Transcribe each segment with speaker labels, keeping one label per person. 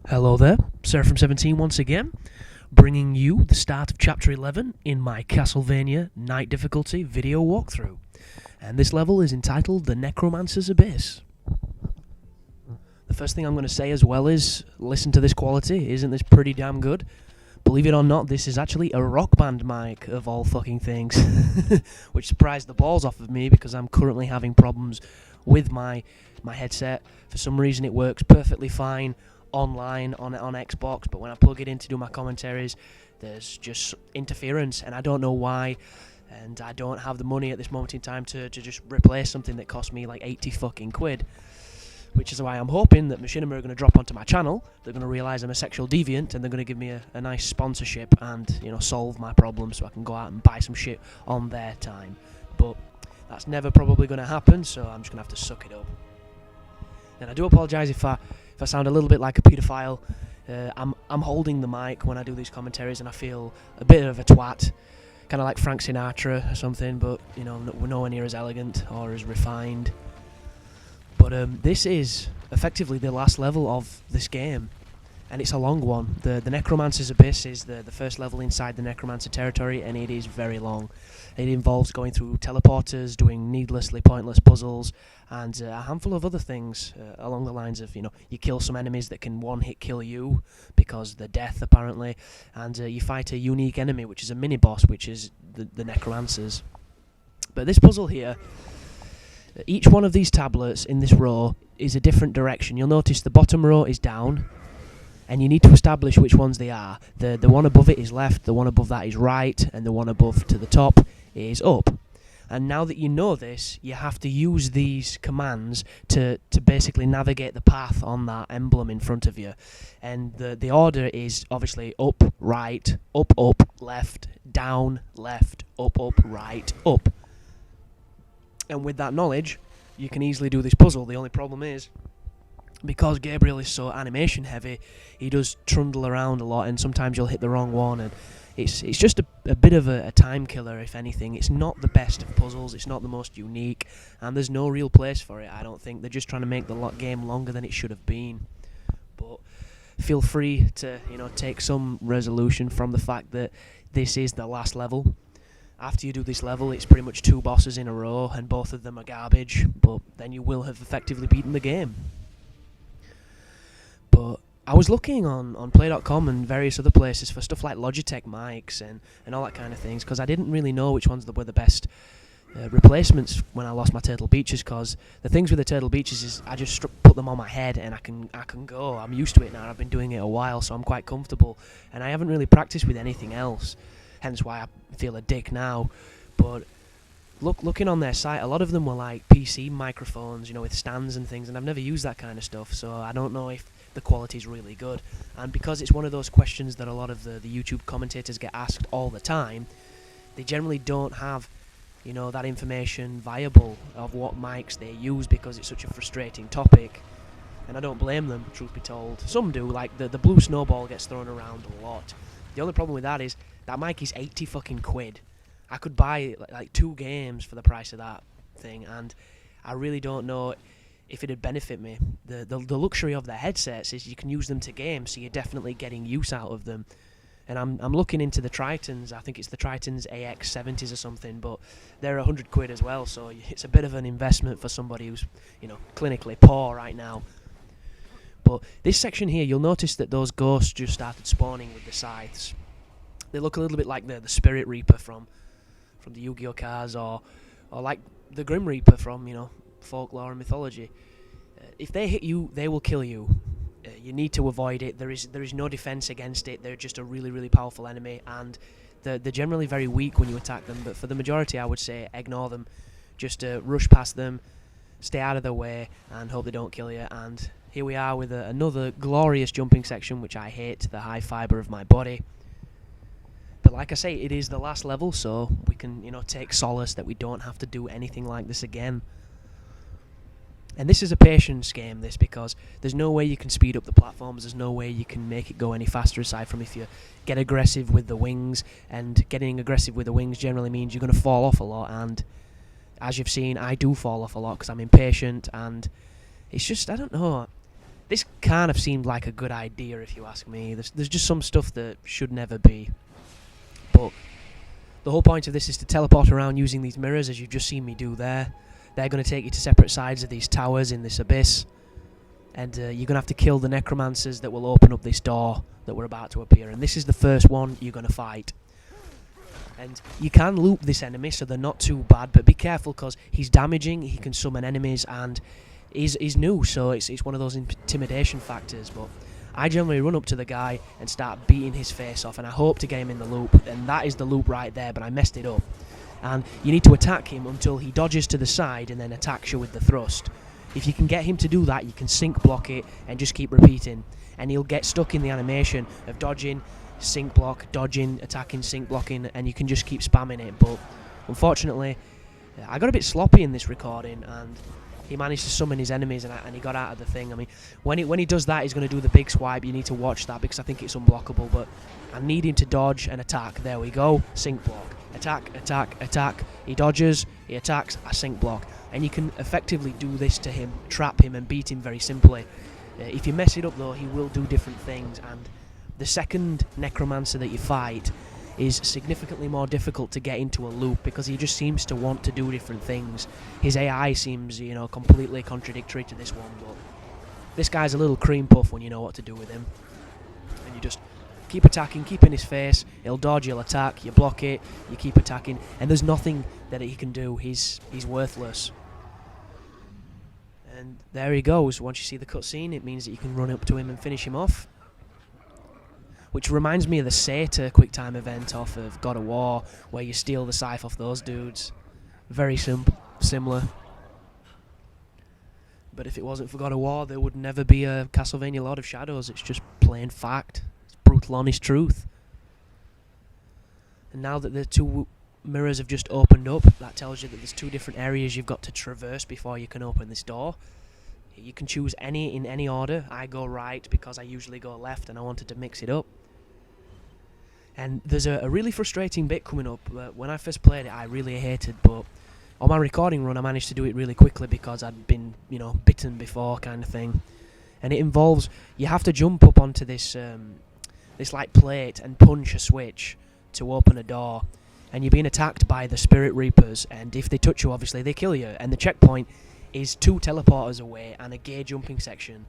Speaker 1: Hello there, Seraphim17 once again, bringing you the start of Chapter 11 in my Castlevania Night Difficulty video walkthrough. And this level is entitled The Necromancer's Abyss. The first thing I'm going to say as well is, listen to this quality, isn't this pretty damn good? Believe it or not, this is actually a Rock Band mic of all fucking things, which surprised the balls off of me because I'm currently having problems with my headset. For some reason it works perfectly fine online on Xbox, but when I plug it in to do my commentaries, there's just interference, and I don't know why, and I don't have the money at this moment in time to just replace something that cost me like 80 fucking quid, which is why I'm hoping that Machinima are going to drop onto my channel. They're going to realise I'm a sexual deviant, and they're going to give me a nice sponsorship and, you know, solve my problems so I can go out and buy some shit on their time. But that's never probably going to happen, so I'm just going to have to suck it up. And I do apologise if I sound a little bit like a paedophile. I'm holding the mic when I do these commentaries, and I feel a bit of a twat, kind of like Frank Sinatra or something, but, you know, we're nowhere near as elegant or as refined. But this is effectively the last level of this game, and it's a long one. The Necromancer's Abyss is the first level inside the Necromancer territory, and it is very long. It involves going through teleporters, doing needlessly pointless puzzles, and a handful of other things along the lines of, you know, you kill some enemies that can one-hit kill you because they're death, apparently, and you fight a unique enemy, which is a mini-boss, which is the Necromancers. But this puzzle here, each one of these tablets in this row is a different direction. You'll notice the bottom row is down, and you need to establish which ones they are. The one above it is left, the one above that is right, and the one above to the top is up. And now that you know this, you have to use these commands to basically navigate the path on that emblem in front of you. And the order is obviously up, right, up, left, down, left, up, right, up. And with that knowledge, you can easily do this puzzle. The only problem is, because Gabriel is so animation heavy, he does trundle around a lot, and sometimes you'll hit the wrong one, and it's just a bit of a time killer, if anything. It's not the best of puzzles, it's not the most unique, and there's no real place for it, I don't think. They're just trying to make the game longer than it should have been. But feel free to, you know, take some resolution from the fact that this is the last level. After you do this level, it's pretty much 2 bosses in a row, and both of them are garbage, but then you will have effectively beaten the game. But I was looking on play.com and various other places for stuff like Logitech mics and all that kind of things, because I didn't really know which ones were the best replacements when I lost my Turtle Beaches, because the things with the Turtle Beaches is I just put them on my head and I can go. I'm used to it now, I've been doing it a while, so I'm quite comfortable, and I haven't really practiced with anything else, hence why I feel a dick now. But looking on their site, a lot of them were like PC microphones, you know, with stands and things, and I've never used that kind of stuff, so I don't know if the quality's really good. And because it's one of those questions that a lot of the YouTube commentators get asked all the time, they generally don't have, you know, that information viable of what mics they use, because it's such a frustrating topic. And I don't blame them, truth be told. Some do, like the blue snowball gets thrown around a lot. The only problem with that is that mic is 80 fucking quid. I could buy like 2 games for the price of that thing, and I really don't know if it'd benefit me. The luxury of the headsets is you can use them to game, so you're definitely getting use out of them. And I'm looking into the Tritons. I think it's the Tritons AX70s or something, but they're 100 quid as well, so it's a bit of an investment for somebody who's, you know, clinically poor right now. But this section here, you'll notice that those ghosts just started spawning with the scythes. They look a little bit like the Spirit Reaper from the Yu-Gi-Oh cards, or like the Grim Reaper from, you know, folklore and mythology. If they hit you, they will kill you. You need to avoid it. There is no defense against it. They're just a really, really powerful enemy, and they're generally very weak when you attack them, but for the majority I would say ignore them. Just rush past them, stay out of their way, and hope they don't kill you. And here we are with another glorious jumping section, which I hate, the high fibre of my body. But like I say, it is the last level, so we can, you know, take solace that we don't have to do anything like this again. And this is a patience game, this, because there's no way you can speed up the platforms, there's no way you can make it go any faster aside from if you get aggressive with the wings, and getting aggressive with the wings generally means you're going to fall off a lot, and as you've seen, I do fall off a lot because I'm impatient, and it's just, I don't know, This kind of seemed like a good idea, if you ask me. There's just some stuff that should never be. But the whole point of this is to teleport around using these mirrors, as you've just seen me do there. They're going to take you to separate sides of these towers in this abyss. And you're going to have to kill the Necromancers that will open up this door that we're about to appear. And this is the first one you're going to fight. And you can loop this enemy, so they're not too bad, but be careful because he's damaging, he can summon enemies, and he's new, so it's one of those intimidation factors. But I generally run up to the guy and start beating his face off, and I hope to get him in the loop, and that is the loop right there, but I messed it up. And you need to attack him until he dodges to the side and then attacks you with the thrust. If you can get him to do that, you can sync block it and just keep repeating, and he'll get stuck in the animation of dodging, sync block, dodging, attacking, sync blocking, and you can just keep spamming it. But unfortunately, I got a bit sloppy in this recording, and he managed to summon his enemies, and he got out of the thing. I mean, when he does that, he's going to do the big swipe. You need to watch that because I think it's unblockable, but I need him to dodge and attack. There we go, sync block, attack, attack, attack. He dodges, he attacks, I sync block, and you can effectively do this to him, trap him, and beat him very simply. If you mess it up though, he will do different things, and the second Necromancer that you fight is significantly more difficult to get into a loop because he just seems to want to do different things. His AI seems, completely contradictory to this one, but this guy's a little cream puff when you know what to do with him. And you just keep attacking, keep in his face, he'll dodge, he'll attack, you block it, you keep attacking, and there's nothing that he can do. He's worthless. And there he goes. Once you see the cutscene, it means that you can run up to him and finish him off. Which reminds me of the Satyr QuickTime event off of God of War, where you steal the scythe off those dudes. Very similar. But if it wasn't for God of War, there would never be a Castlevania Lord of Shadows. It's just plain fact. It's brutal, honest truth. And now that the two mirrors have just opened up, that tells you that there's two different areas you've got to traverse before you can open this door. You can choose any in any order. I go right because I usually go left, and I wanted to mix it up. And there's a really frustrating bit coming up. When I first played it, I really hated, but on my recording run, I managed to do it really quickly because I'd been, bitten before, kind of thing. And it involves, you have to jump up onto this like plate and punch a switch to open a door. And you're being attacked by the Spirit Reapers, and if they touch you, obviously they kill you. And the checkpoint is 2 teleporters away and a gay jumping section.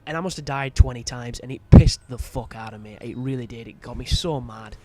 Speaker 1: And I must have died 20 times, and it pissed the fuck out of me. It really did. It got me so mad.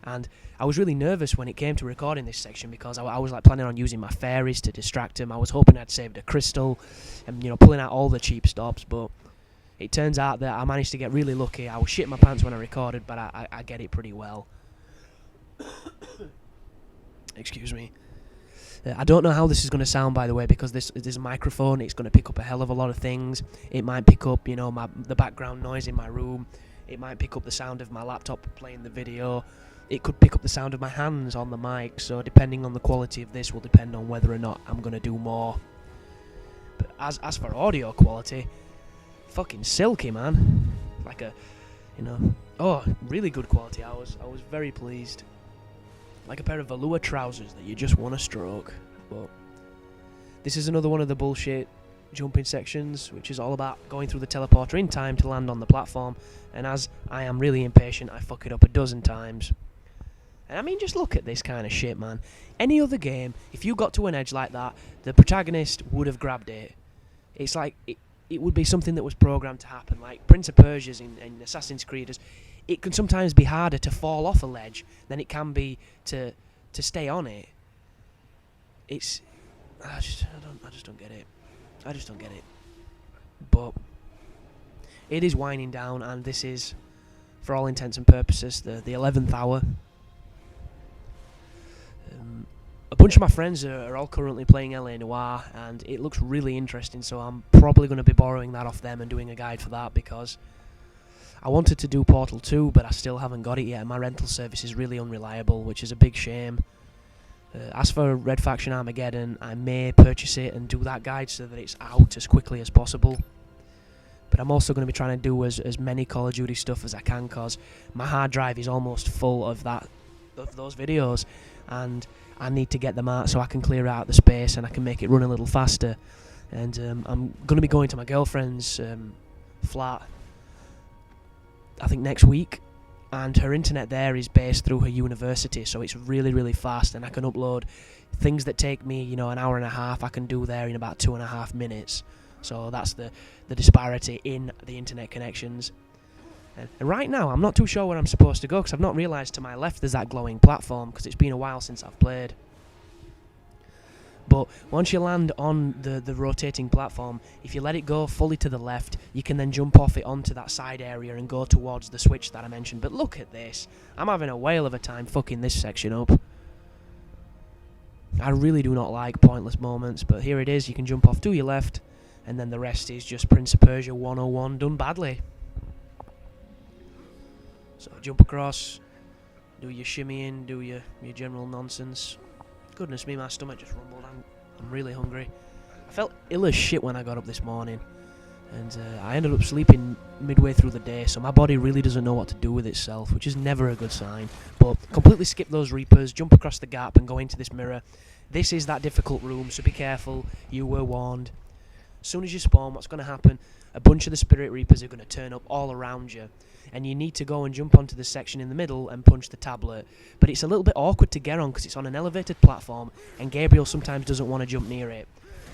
Speaker 1: And I was really nervous when it came to recording this section because I was like planning on using my fairies to distract him. I was hoping I'd saved a crystal and, pulling out all the cheap stops, but it turns out that I managed to get really lucky. I was shitting my pants when I recorded, but I get it pretty well. Excuse me. I don't know how this is going to sound, by the way, because this microphone, it's going to pick up a hell of a lot of things. It might pick up, the background noise in my room. It might pick up the sound of my laptop playing the video. It could pick up the sound of my hands on the mic. So depending on the quality of this will depend on whether or not I'm going to do more. But as for audio quality, fucking silky, man. Like really good quality. I was very pleased. Like a pair of velour trousers that you just want to stroke. But this is another one of the bullshit jumping sections, which is all about going through the teleporter in time to land on the platform. And as I am really impatient, I fuck it up a dozen times. And I mean, just look at this kind of shit, man. Any other game, if you got to an edge like that, the protagonist would have grabbed it. It's like it would be something that was programmed to happen. Like Prince of Persia's in Assassin's Creed, it can sometimes be harder to fall off a ledge than it can be to stay on it. I just don't get it. I just don't get it. But it is winding down, and this is, for all intents and purposes, the 11th hour. A bunch of my friends are all currently playing LA Noire, and it looks really interesting, so I'm probably going to be borrowing that off them and doing a guide for that, because I wanted to do Portal 2, but I still haven't got it yet. My rental service is really unreliable, which is a big shame. As for Red Faction Armageddon, I may purchase it and do that guide so that it's out as quickly as possible. But I'm also going to be trying to do as many Call of Duty stuff as I can, because my hard drive is almost full of those videos, and I need to get them out so I can clear out the space and I can make it run a little faster. and I'm going to be going to my girlfriend's flat, I think next week, and her internet there is based through her university, so it's really, really fast, and I can upload things that take me, an hour and a half, I can do there in about 2.5 minutes. So that's the disparity in the internet connections. And right now, I'm not too sure where I'm supposed to go, because I've not realised to my left there's that glowing platform, because it's been a while since I've played. But once you land on the rotating platform, if you let it go fully to the left, you can then jump off it onto that side area and go towards the switch that I mentioned. But look at this. I'm having a whale of a time fucking this section up. I really do not like pointless moments, but here it is. You can jump off to your left, and then the rest is just Prince of Persia 101 done badly. So jump across, do your shimmying, do your general nonsense. Goodness me, my stomach just rumbled. I'm really hungry. I felt ill as shit when I got up this morning, and I ended up sleeping midway through the day, so my body really doesn't know what to do with itself, which is never a good sign. But completely skip those Reapers, jump across the gap and go into this mirror. This is that difficult room, so be careful. You were warned. As soon as you spawn, what's going to happen? A bunch of the Spirit Reapers are going to turn up all around you, and you need to go and jump onto the section in the middle and punch the tablet. But it's a little bit awkward to get on because it's on an elevated platform, and Gabriel sometimes doesn't want to jump near it.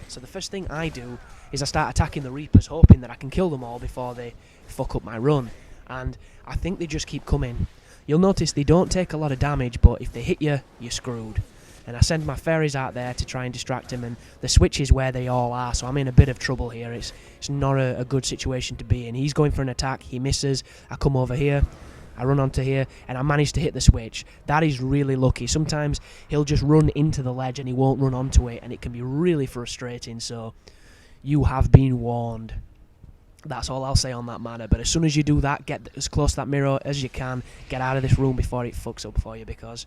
Speaker 1: So the first thing I do is I start attacking the Reapers, hoping that I can kill them all before they fuck up my run. And I think they just keep coming. You'll notice they don't take a lot of damage, but if they hit you, you're screwed. And I send my fairies out there to try and distract him, and the switch is where they all are, so I'm in a bit of trouble here. It's not a good situation to be in. He's going for an attack, he misses, I come over here, I run onto here, and I manage to hit the switch. That is really lucky. Sometimes he'll just run into the ledge and he won't run onto it, and it can be really frustrating, so you have been warned. That's all I'll say on that matter. But as soon as you do that, get as close to that mirror as you can, get out of this room before it fucks up for you, because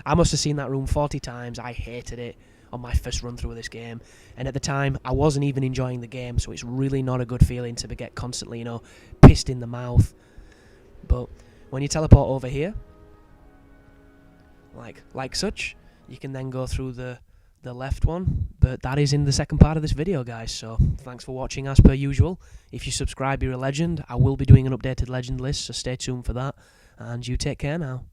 Speaker 1: I must have seen that room 40 times. I hated it on my first run through this game, and at the time I wasn't even enjoying the game, so it's really not a good feeling to get constantly, pissed in the mouth. But when you teleport over here, like such, you can then go through the left one. But that is in the second part of this video, guys, so thanks for watching as per usual. If you subscribe, you're a legend. I will be doing an updated legend list, so stay tuned for that, and you take care now.